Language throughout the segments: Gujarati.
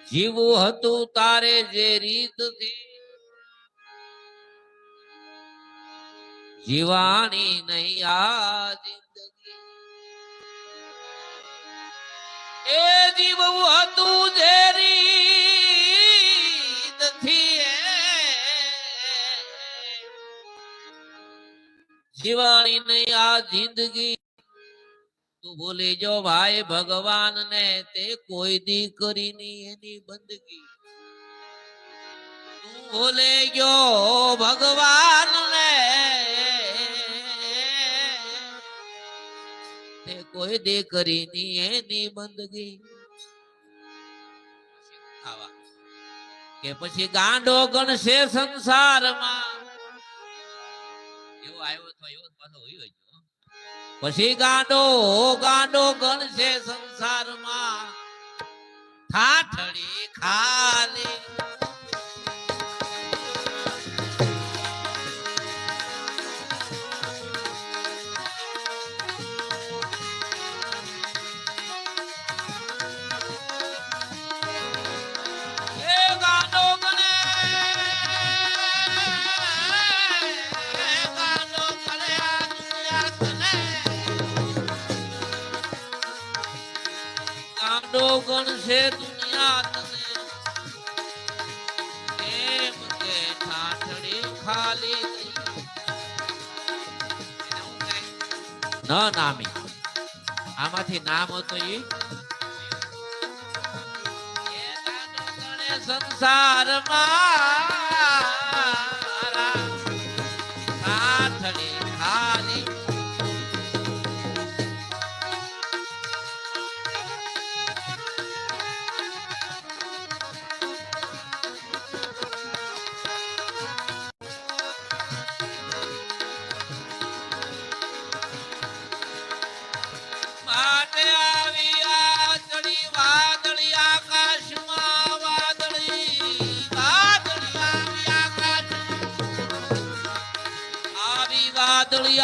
જીવું હતું તારે જે રીતથી જીવાણી નહીં આ જિંદગી એ જીવું હતું જે રીતથી જીવાણી નહીં આ જિંદગી તું ભૂલી જો ભાઈ ભગવાન ને તે કોઈ દી કરી ની એની બંદગી તું ભૂલી ગયો ભગવાન ને તે કોઈ દી કરી ની એની બંદગી કે પછી ગાંડો ગણશે સંસારમાં એવો આવ્યો તો એવો પાછો હોય પછી ગાંડો ગણશે સંસારમાં ઠાઠડી ખાલી ગણશે દુનિયા તને એમ કે ઠાઠડી ખાલી ન નામી આમાંથી નામ હતો એ સંસારમાં ઠાઠડી ખાલી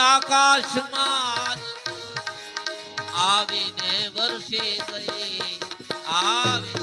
આકાશમાં આવીને વર્ષે ગઈ આવી